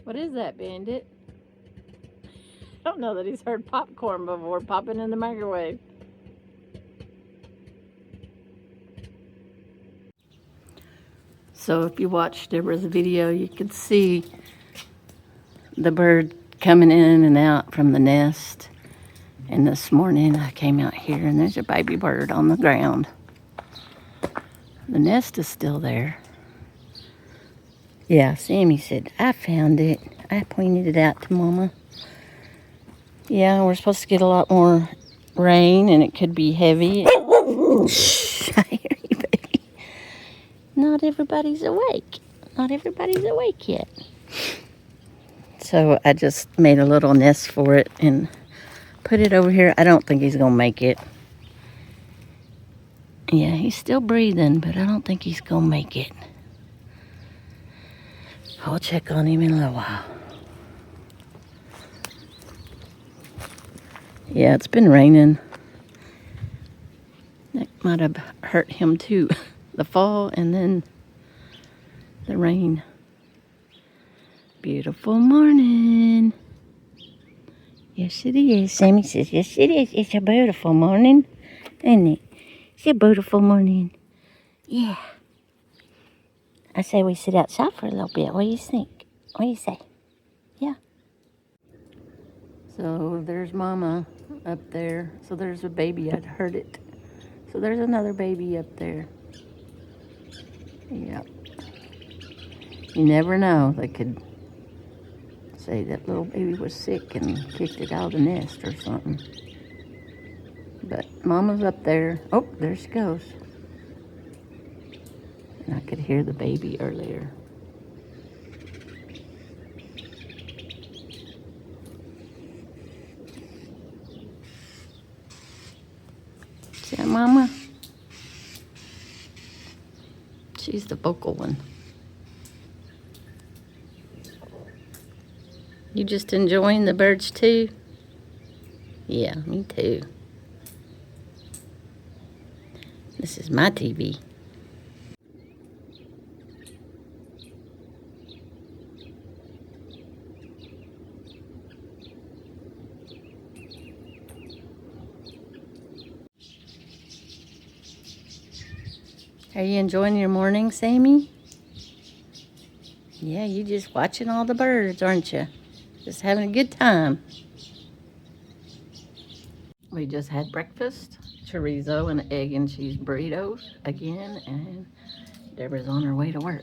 What is that, Bandit? I don't know that he's heard popcorn before popping in the microwave. So if you watched Deborah's video, you could see the bird coming in and out from the nest. And this morning I came out here and there's a baby bird on the ground. The nest is still there. Yeah, Sammy said, I found it. I pointed it out to Mama. Yeah, we're supposed to get a lot more rain and it could be heavy. Shh, I hear you, baby. Not everybody's awake. Not everybody's awake yet. So I just made a little nest for it and put it over here. I don't think he's going to make it. Yeah, he's still breathing, but I don't think he's going to make it. I'll check on him in a little while. Yeah, it's been raining. That might have hurt him too. The fall and then the rain. Beautiful morning. Yes, it is. Sammy says, yes, it is. It's a beautiful morning, isn't it? It's a beautiful morning. Yeah. I say we sit outside for a little bit. What do you think? What do you say? Yeah. So there's Mama up there. So there's a baby. I'd heard it. So there's another baby up there. Yep. You never know. They could say that little baby was sick and kicked it out of the nest or something. But Mama's up there. Oh, there she goes. And I could hear the baby earlier. See that, Mama? She's the vocal one. You just enjoying the birds too? Yeah, me too. This is my TV. Are you enjoying your morning, Sammy? Yeah, you just watching all the birds, aren't you? Just having a good time. We just had breakfast. Chorizo and egg and cheese burritos again. And Deborah's on her way to work.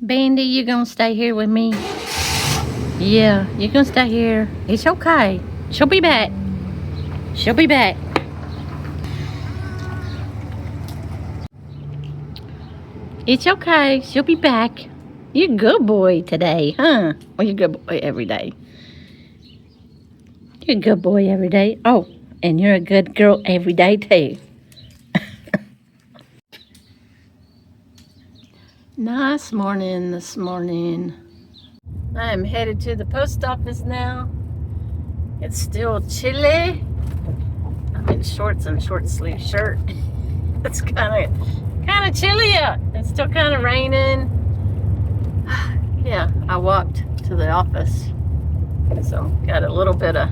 Bandy, you gonna stay here with me? Yeah, you gonna stay here. It's okay. She'll be back. She'll be back. It's okay. She'll be back. You're a good boy today, huh? Well, you're a good boy every day. You're a good boy every day. Oh, and you're a good girl every day, too. Nice morning this morning. I am headed to the post office now. It's still chilly. I'm in shorts and short sleeve shirt. It's kind of chilly out. It's still kind of raining. Yeah, I walked to the office, so got a little bit of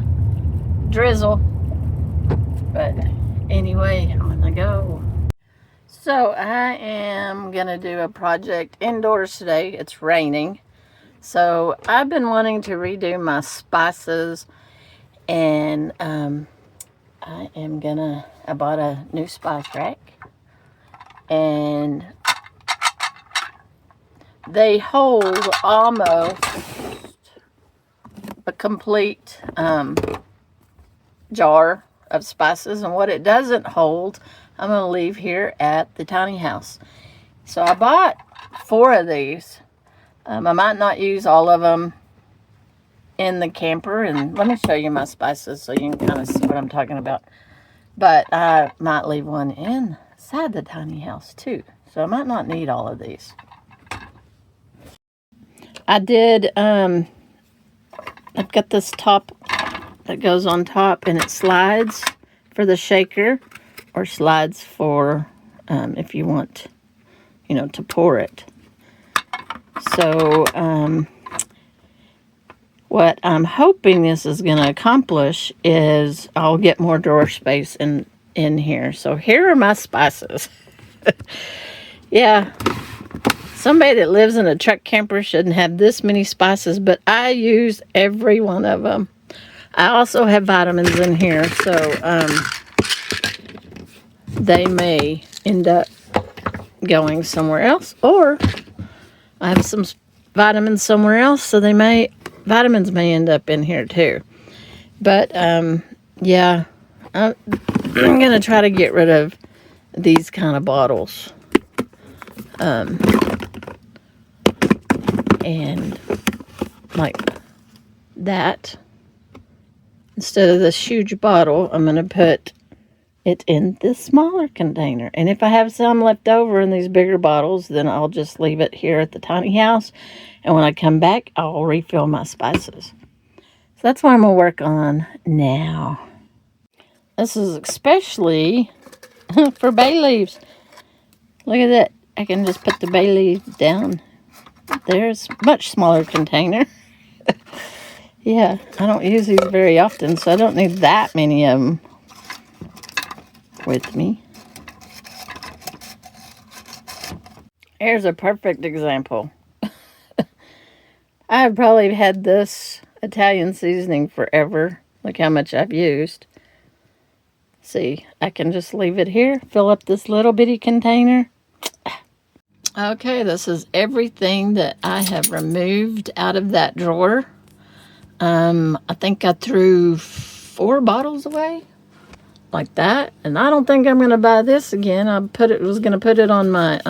drizzle, but anyway, I'm gonna go. So I am gonna do a project indoors today. It's raining, so I've been wanting to redo my spices, and I bought a new spice rack, and they hold almost a complete jar of spices, and what it doesn't hold, I'm going to leave here at the tiny house. So I bought 4 of these. I might not use all of them in the camper, and let me show you my spices so you can kind of see what I'm talking about. But I might leave one inside the tiny house too, so I might not need all of these. I did, I've got this top that goes on top, and it slides for the shaker, or slides for if you want, to pour it. So what I'm hoping this is going to accomplish is I'll get more drawer space in here. So here are my spices. Yeah, somebody that lives in a truck camper shouldn't have this many spices, but I use every one of them. I also have vitamins in here, so they may end up going somewhere else, or I have some vitamins somewhere else, so vitamins may end up in here too. But yeah, I'm gonna try to get rid of these kind of bottles, and like that. Instead of this huge bottle, I'm gonna put it in this smaller container. And if I have some left over in these bigger bottles, then I'll just leave it here at the tiny house. And when I come back, I'll refill my spices. So that's what I'm going to work on now. This is especially for bay leaves. Look at that. I can just put the bay leaves down. There's a much smaller container. Yeah, I don't use these very often, so I don't need that many of them with me. Here's a perfect example. I've probably had this Italian seasoning forever. Look how much I've used. See, I can just leave it here, fill up this little bitty container. Okay, this is everything that I have removed out of that drawer. I think I threw 4 bottles away. Like that, and I don't think I'm gonna buy this again. Was gonna put it on my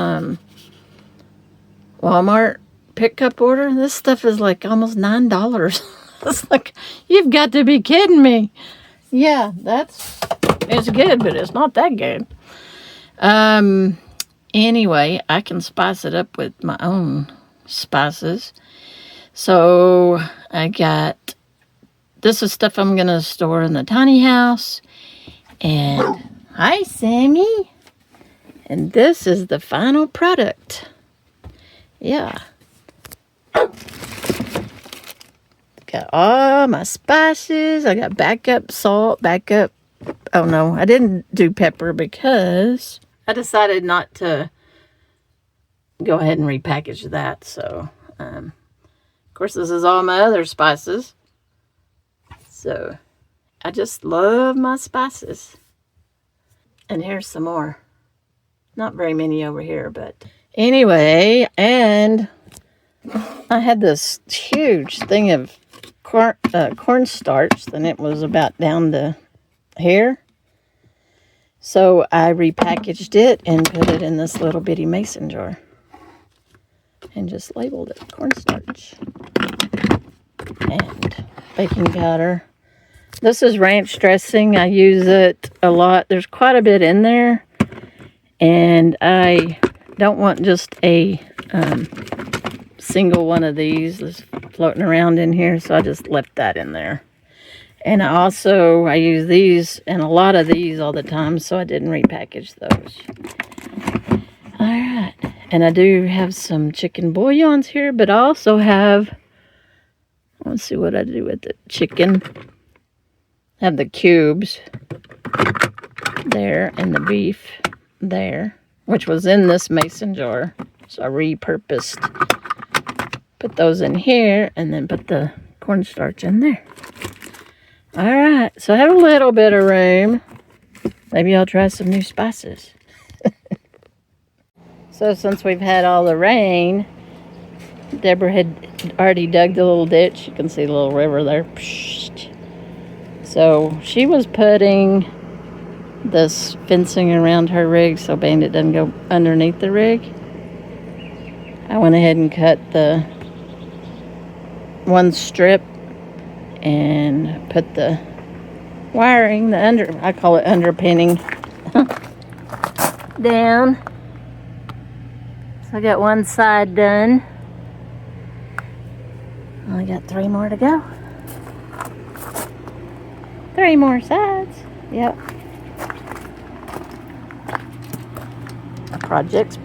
Walmart pickup order. This stuff is like almost $9. It's like, you've got to be kidding me. Yeah, it's good, but it's not that good. Anyway, I can spice it up with my own spices. So this is stuff I'm gonna store in the tiny house. And hi, Sammy. And this is the final product. Yeah. Got all my spices. I got backup salt, oh no, I didn't do pepper because I decided not to go ahead and repackage that. So, of course, this is all my other spices. So, I just love my spices. And here's some more. Not very many over here, but anyway, and I had this huge thing of cornstarch, and it was about down to here. So I repackaged it and put it in this little bitty mason jar. And just labeled it cornstarch. And baking powder. This is ranch dressing. I use it a lot. There's quite a bit in there. And I don't want just a single one of these that's floating around in here. So I just left that in there. And I use these and a lot of these all the time. So I didn't repackage those. Alright. And I do have some chicken bouillons here. But I also have... Let's see what I do with the chicken. I have the cubes there and the beef there, which was in this mason jar. So I repurposed, put those in here and then put the cornstarch in there. All right, so I have a little bit of room. Maybe I'll try some new spices. So since we've had all the rain, Deborah had already dug the little ditch. You can see the little river there. So she was putting this fencing around her rig so Bandit doesn't go underneath the rig. I went ahead and cut the one strip and put the wiring, I call it underpinning, down. So I got one side done. Only got 3 more to go. 3 more sides. Yep. Projects.